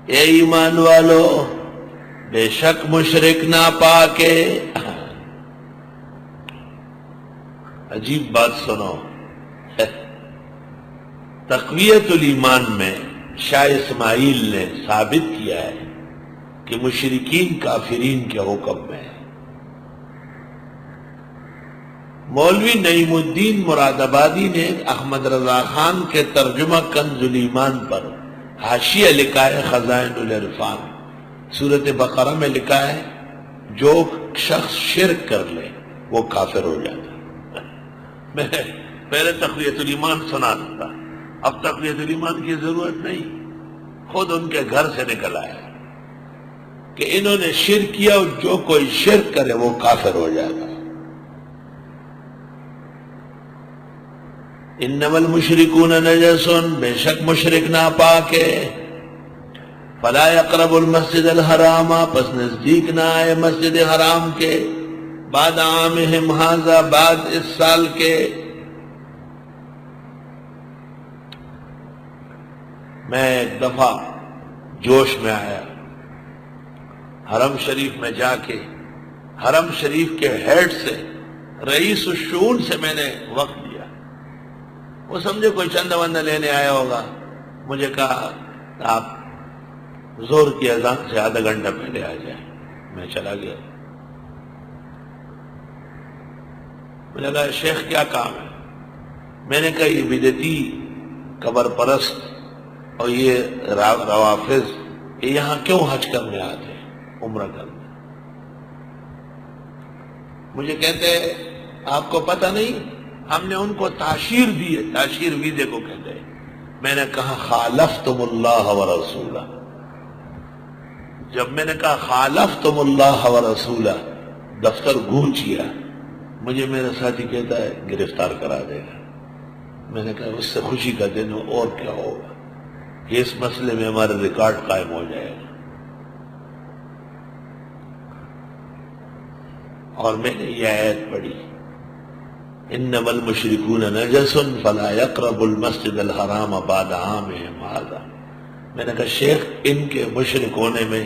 اے ایمان والو بے شک مشرک ناپاک ہے. عجیب بات سنو، تقویت الایمان میں شاہ اسماعیل نے ثابت کیا ہے کہ مشرکین کافرین کے حکم میں ہے. مولوی نعیم الدین مراد آبادی نے احمد رضا خان کے ترجمہ کنز الایمان پر حاشیہ لکھا ہے خزائن العرفان. سورۃ بقرہ میں لکھا ہے جو شخص شرک کر لے وہ کافر ہو جاتا ہے. میں پہلے تقویت الایمان سنا تھا، اب تقویت الایمان کی ضرورت نہیں، خود ان کے گھر سے نکل آیا کہ انہوں نے شرک کیا اور جو کوئی شرک کرے وہ کافر ہو جائے گا. انما المشرکون نجس، بے شک مشرک ناپاک ہے. فلا یقرب المسجد الحرام، پس نزدیک نہ آئے مسجد حرام کے، بعد عامہم ھذا، بعد اس سال کے. میں ایک دفعہ جوش میں آیا، حرم شریف میں جا کے حرم شریف کے ہیڈ سے رئیس الشؤون سے میں نے وقت لیا. وہ سمجھے کوئی چندہ وندہ لینے آیا ہوگا. مجھے کہا آپ زور کی اذان سے آدھا گھنٹہ پہلے آ جائیں. میں چلا گیا. مجھے کہا شیخ کیا کام ہے؟ میں نے کہا یہ بدعتی قبر پرست اور یہ روافظ یہ یہاں کیوں حج کرنے آتے ہیں، عمرہ کرنے؟ مجھے کہتے ہیں آپ کو پتہ نہیں ہم نے ان کو تعشیر دی ہے، تعشیر ویزے کو کہتے ہیں. میں نے کہا خالفتم اللہ ورسولہ. جب میں نے کہا خالفتم اللہ ورسولہ دفتر گونج گیا. مجھے میرا ساتھی کہتا ہے گرفتار کرا دے گا. میں نے کہا اس سے خوشی کا دن ہو اور کیا ہوگا کہ اس مسئلے میں ہمارا ریکارڈ قائم ہو جائے گا. اور میں نے یہ آیت پڑھی انما المشرکون نجس فلا يقربوا المسجد الحرام بعد عامہم ھذا. میں نے کہا شیخ ان کے مشرک ہونے میں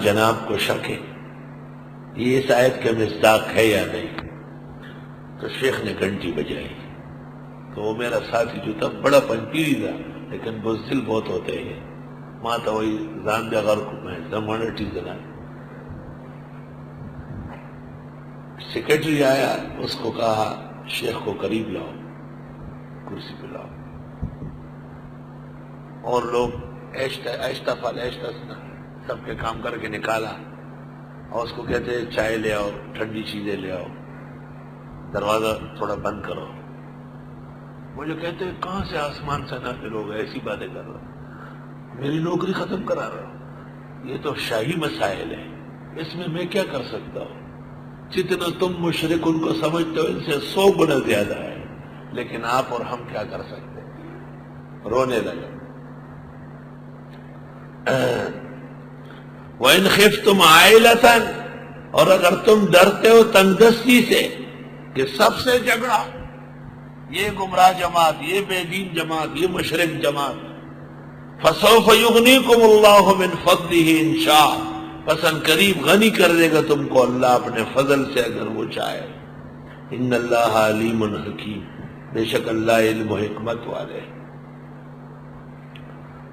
جناب کو شک ہے، یہ اس آیت کا مصداق ہے یا نہیں؟ تو شیخ نے گھنٹی بجائی. تو وہ میرا ساتھی جو تھا بڑا پنپیری تھا لیکن بزدل بہت ہوتے ہیں، ماں تو وہی زان بے غرق میں زمانہ ٹیزنا. سیکرٹری آیا، اس کو کہا شیخ کو قریب لاؤ، کرسی پہ لاؤ. اور لوگ ایشتہ فال ایشتہ سب کے کام کر کے نکالا اور اس کو کہتے چائے لے آؤ، ٹھنڈی چیزیں لے آؤ، دروازہ تھوڑا بند کرو. مجھے کہتے ہیں کہاں سے آسمان سے نازل ہو گئے، ایسی باتیں کر رہا، میری نوکری ختم کرا رہا. یہ تو شاہی مسائل ہیں، اس میں کیا کر سکتا ہوں؟ جتنا تم مشرک ان کو سمجھتے ہو ان سے 100 گنا زیادہ ہے، لیکن آپ اور ہم کیا کر سکتے ہیں؟ رونے لگا. وَإِنْ خِفْتُمْ عَائِلَةً، اور اگر تم ڈرتے ہو تنگ دستی سے کہ سب سے جھگڑا، یہ گمراہ جماعت، یہ بے دین جماعت، یہ مشرک جماعت، فَسَوْفَ يُغْنِيكُمُ اللَّهُ مِنْ فَضْلِهِ إِنْ شَاءَ، پسند قریب غنی کر دے گا تم کو اللہ اپنے فضل سے اگر وہ چاہے. ان اللہ علیم حکیم، بے شک اللہ علم و حکمت والے.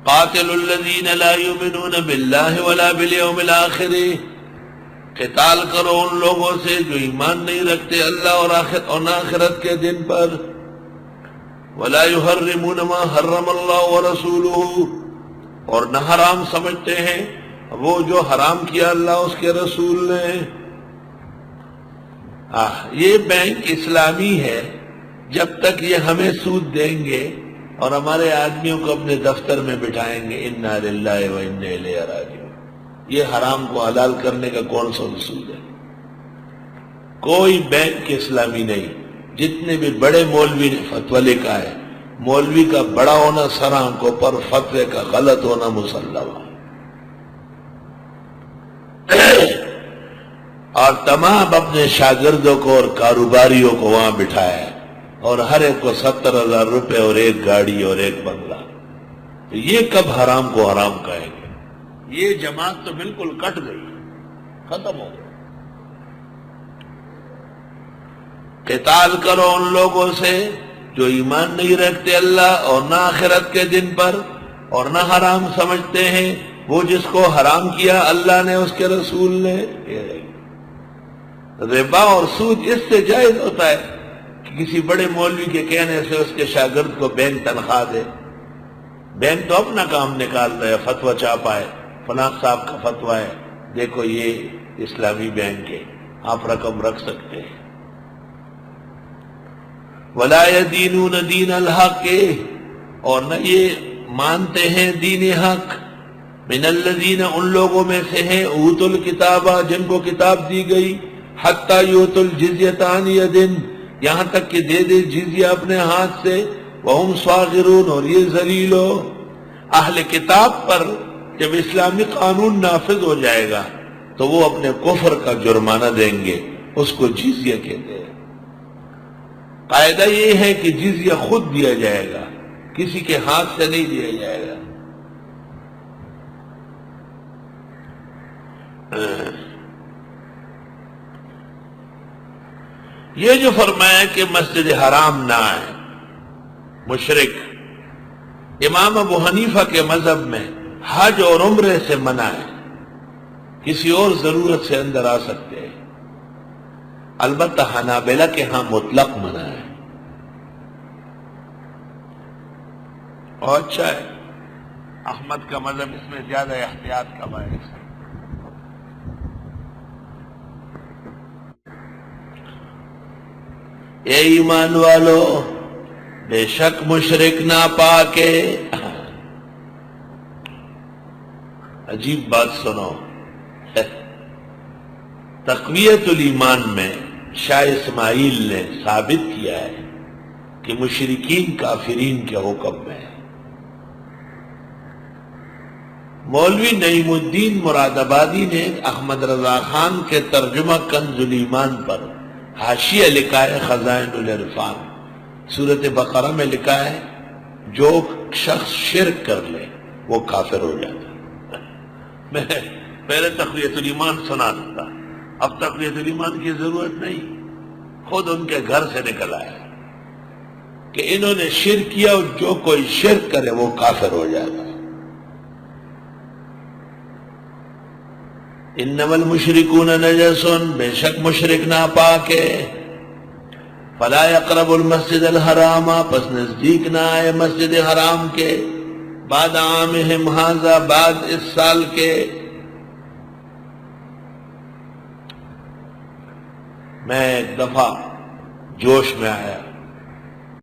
قاتل الذین لا یؤمنون باللہ ولا بالیوم الآخر، قتال کرو ان لوگوں سے جو ایمان نہیں رکھتے اللہ اور آخرت کے دن پر. ولا یحرمون ما حرم اللہ ورسولہ، اور نہ حرام سمجھتے ہیں وہ جو حرام کیا اللہ اس کے رسول نے. یہ بینک اسلامی ہے، جب تک یہ ہمیں سود دیں گے اور ہمارے آدمیوں کو اپنے دفتر میں بٹھائیں گے انا للہ و انا الیہ راجعون. یہ حرام کو حلال کرنے کا کون سا اصول ہے؟ کوئی بینک اسلامی نہیں. جتنے بھی بڑے مولوی نے فتویٰ لکھا ہے، مولوی کا بڑا ہونا سر آنکھوں پر، فتوے کا غلط ہونا مسلم. اور تمام اپنے شاگردوں کو اور کاروباریوں کو وہاں بٹھایا ہے اور ہر ایک کو 70,000 روپے اور ایک گاڑی اور ایک بنگلہ. تو یہ کب حرام کو حرام کہیں گے؟ یہ جماعت تو بالکل کٹ گئی، ختم ہو گئی۔ قتال کرو ان لوگوں سے جو ایمان نہیں رکھتے اللہ اور نہ آخرت کے دن پر، اور نہ حرام سمجھتے ہیں وہ جس کو حرام کیا اللہ نے اس کے رسول نے۔ ربا اور سود اس سے جائز ہوتا ہے کہ کسی بڑے مولوی کے کہنے سے اس کے شاگرد کو بینک تنخواہ دے۔ بینک تو اپنا کام نکال رہا ہے، فتویٰ چھاپا ہے، فلاں صاحب کا فتویٰ ہے، دیکھو یہ اسلامی بینک ہے، آپ رقم رکھ سکتے ہیں۔ وَلَا يَدِينُونَ دِينَ الْحَقِّ، اور نہ یہ مانتے ہیں دین حق، من الذین، ان لوگوں میں سے ہیں، اوتوا الکتاب، جن کو کتاب دی گئی، حتی یؤتوا الجزیۃ عن ید، یہاں تک کہ دے دے جزیہ اپنے ہاتھ سے، وہم صاغرون، اور یہ ذلیل ہو۔ اہل کتاب پر جب اسلامی قانون نافذ ہو جائے گا تو وہ اپنے کفر کا جرمانہ دیں گے، اس کو جزیہ کہتے ہیں۔ قاعدہ یہ ہے کہ جزیہ خود دیا جائے گا، کسی کے ہاتھ سے نہیں دیا جائے گا۔ یہ جو فرمایا کہ مسجد حرام نہ آئے مشرک، امام ابو حنیفہ کے مذہب میں حج اور عمرے سے منع ہے، کسی اور ضرورت سے اندر آ سکتے ہیں، البتہ حنابلہ کے ہاں مطلق منع ہے۔ اور اچھا ہے، احمد کا مذہب اس میں زیادہ احتیاط کا باعث ہے۔ اے ایمان والو، بے شک مشرک ناپاک ہے۔ عجیب بات سنو، تقویت الایمان میں شاہ اسماعیل نے ثابت کیا ہے کہ مشرکین کافرین کے حکم میں ہے۔ مولوی نعیم الدین مراد آبادی نے احمد رضا خان کے ترجمہ کنز الایمان پر حاشیہ لکھا ہے، خزائن العرفان، سورۃ بقرہ میں لکھا ہے جو شخص شرک کر لے وہ کافر ہو جاتا ہے۔ میں پہلے تقویت الایمان سنا دیتا، اب تقویت الایمان کی ضرورت نہیں، خود ان کے گھر سے نکل آیا کہ انہوں نے شرک کیا، اور جو کوئی شرک کرے وہ کافر ہو جاتا ہے۔ انما المشرکون نجس، بے شک مشرک ناپاک ہے، فلا یقرب المسجد الحرام، پس نزدیک نہ آئے مسجد حرام کے، بعد عامہم ھذا، بعد اس سال کے۔ میں ایک دفعہ جوش میں آیا،